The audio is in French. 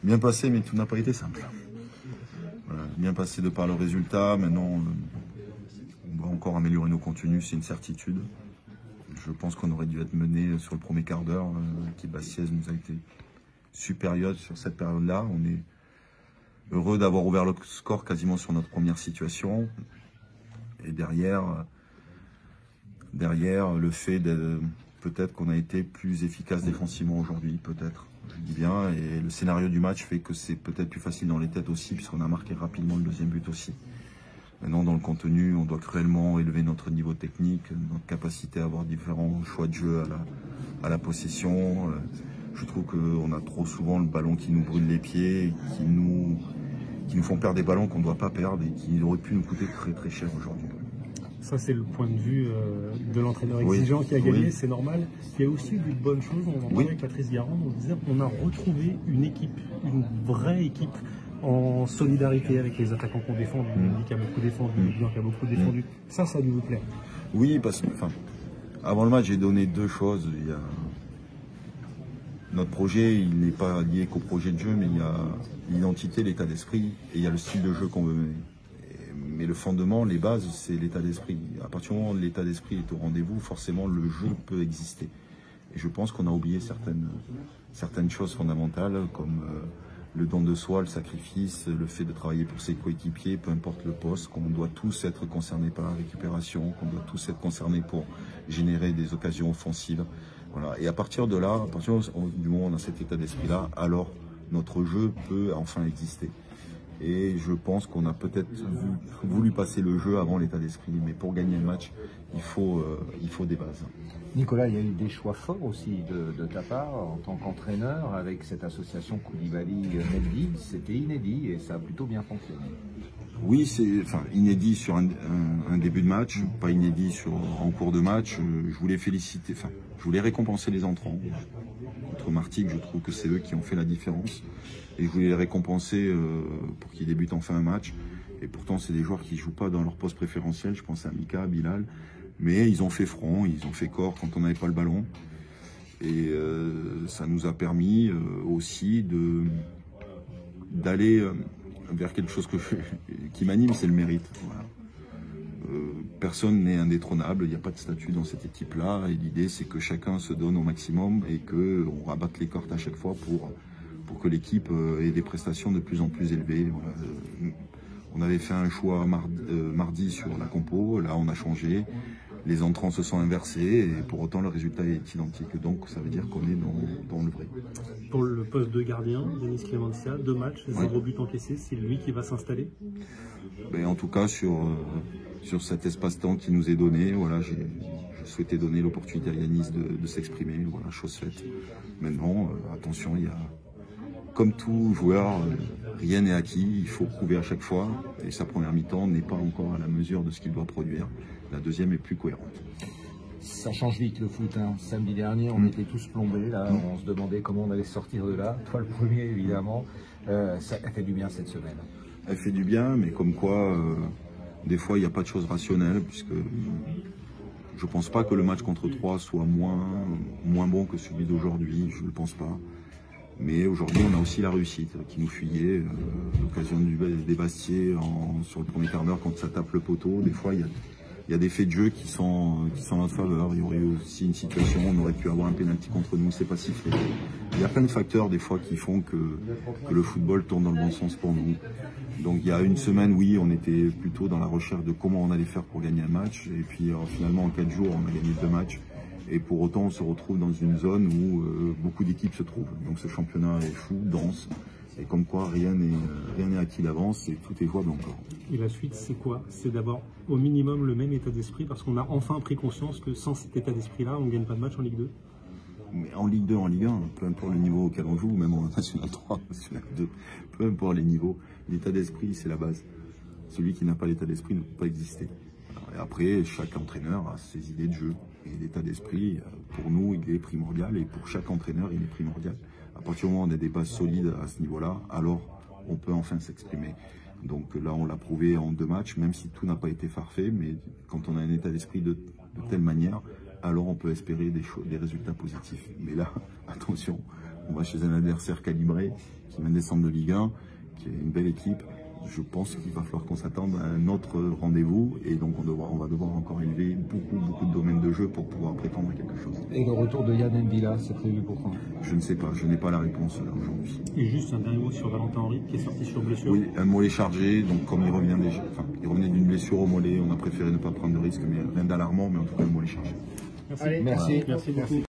Bien passé, mais tout n'a pas été simple. Voilà, bien passé de par le résultat. Maintenant, on doit encore améliorer nos contenus, c'est une certitude. Je pense qu'on aurait dû être mené sur le premier quart d'heure. L'équipe bastiaise nous a été supérieure sur cette période-là. On est heureux d'avoir ouvert le score quasiment sur notre première situation. Et derrière le fait de peut-être qu'on a été plus efficace défensivement aujourd'hui, peut-être, je dis bien. Et le scénario du match fait que c'est peut-être plus facile dans les têtes aussi, puisqu'on a marqué rapidement le deuxième but aussi. Maintenant, dans le contenu, on doit cruellement élever notre niveau technique, notre capacité à avoir différents choix de jeu à la possession. Je trouve qu'on a trop souvent le ballon qui nous brûle les pieds, qui nous font perdre des ballons qu'on ne doit pas perdre et qui auraient pu nous coûter très très cher aujourd'hui. Ça, c'est le point de vue de l'entraîneur exigeant qui a gagné, c'est normal. Il y a aussi une bonne chose, on en parlait avec Patrice Garand, on disait qu'on a retrouvé une équipe, une vraie équipe en solidarité avec les attaquants qu'on défend, Mendy qui a beaucoup défendu, Blanc qui a beaucoup défendu. Ça a dû vous plaire. Oui, parce que avant le match, j'ai donné deux choses. Notre projet, il n'est pas lié qu'au projet de jeu, mais il y a l'identité, l'état d'esprit, et il y a le style de jeu qu'on veut mener. Mais le fondement, les bases, c'est l'état d'esprit. À partir du moment où l'état d'esprit est au rendez-vous, forcément, le jeu peut exister. Et je pense qu'on a oublié certaines choses fondamentales, comme le don de soi, le sacrifice, le fait de travailler pour ses coéquipiers, peu importe le poste, qu'on doit tous être concernés par la récupération, qu'on doit tous être concernés pour générer des occasions offensives. Voilà. Et à partir de là, à partir du moment où on a cet état d'esprit-là, alors notre jeu peut enfin exister. Et je pense qu'on a peut-être voulu passer le jeu avant l'état d'esprit. Mais pour gagner le match, il faut des bases. Nicolas, il y a eu des choix forts aussi de ta part en tant qu'entraîneur avec cette association Koulibaly-Mendy. C'était inédit et ça a plutôt bien fonctionné. Oui, c'est inédit sur un début de match, pas inédit en cours de match. Je voulais je voulais récompenser les entrants. Contre Martigues, je trouve que c'est eux qui ont fait la différence. Et je voulais les récompenser pour qu'ils débutent enfin un match. Et pourtant, c'est des joueurs qui ne jouent pas dans leur poste préférentiel. Je pense à Mika, Bilal. Mais ils ont fait front, ils ont fait corps quand on n'avait pas le ballon. Et ça nous a permis aussi d'aller vers quelque chose qui m'anime, c'est le mérite. Voilà. Personne n'est indétrônable, il n'y a pas de statut dans cette équipe-là. Et l'idée, c'est que chacun se donne au maximum et qu'on rabatte les cordes à chaque fois pour que l'équipe ait des prestations de plus en plus élevées. Voilà. On avait fait un choix mardi sur la compo, là on a changé. Les entrants se sont inversés et pour autant le résultat est identique. Donc ça veut dire qu'on est dans le vrai. Pour le poste de gardien, Denis Clemencia, 2 matchs, 0 but encaissé, c'est lui qui va s'installer? En tout cas sur cet espace-temps qui nous est donné, voilà, je souhaitais donner l'opportunité à Yanis de s'exprimer, voilà, chose faite. Maintenant, attention, il y a, comme tout joueur, rien n'est acquis, il faut prouver à chaque fois et sa première mi-temps n'est pas encore à la mesure de ce qu'il doit produire. La deuxième est plus cohérente. Ça change vite le foot. Samedi dernier, on était tous plombés. Là, on se demandait comment on allait sortir de là. Toi, le premier, évidemment. Ça a fait du bien cette semaine. Elle fait du bien, mais comme quoi, des fois, il n'y a pas de choses rationnelles, puisque je ne pense pas que le match contre Troyes soit moins bon que celui d'aujourd'hui. Je ne le pense pas. Mais aujourd'hui, on a aussi la réussite qui nous fuyait. L'occasion des Bastiers sur le premier quart d'heure quand ça tape le poteau. Des fois, il y a des faits de jeu qui sont en notre faveur. Il y aurait eu aussi une situation, on aurait pu avoir un pénalty contre nous, c'est pas sifflé. Il y a plein de facteurs des fois qui font que le football tourne dans le bon sens pour nous. Donc il y a une semaine, oui, on était plutôt dans la recherche de comment on allait faire pour gagner un match. Et puis finalement, en 4 jours, on a gagné 2 matchs. Et pour autant, on se retrouve dans une zone où beaucoup d'équipes se trouvent. Donc ce championnat est fou, dense. Et comme quoi, rien n'est acquis d'avance et tout est jouable encore. Et la suite, c'est quoi? C'est d'abord au minimum le même état d'esprit, parce qu'on a enfin pris conscience que sans cet état d'esprit-là, on ne gagne pas de match en Ligue 2. Mais en Ligue 2, en Ligue 1, peu importe le niveau auquel on joue, même en National 3, National 2, peu importe les niveaux, l'état d'esprit, c'est la base. Celui qui n'a pas l'état d'esprit ne peut pas exister. Et après, chaque entraîneur a ses idées de jeu. Et l'état d'esprit, pour nous, il est primordial. Et pour chaque entraîneur, il est primordial. À partir du moment où on a des bases solides à ce niveau-là, alors on peut enfin s'exprimer. Donc là, on l'a prouvé en 2 matchs, même si tout n'a pas été parfait. Mais quand on a un état d'esprit de telle manière, alors on peut espérer des résultats positifs. Mais là, attention, on va chez un adversaire calibré qui vient de descendre de Ligue 1, qui est une belle équipe. Je pense qu'il va falloir qu'on s'attende à un autre rendez-vous et donc on va devoir encore élever beaucoup de domaines de jeu pour pouvoir prétendre à quelque chose. Et le retour de Yann M'Vila, c'est prévu pour quand? Je ne sais pas, je n'ai pas la réponse aujourd'hui. Et juste un dernier mot sur Valentin Henry qui est sorti sur blessure. Oui, un mollet chargé, donc comme il revenait d'une blessure au mollet, on a préféré ne pas prendre de risque, mais rien d'alarmant, mais en tout cas le mollet chargé. Merci. Allez, merci. Merci beaucoup.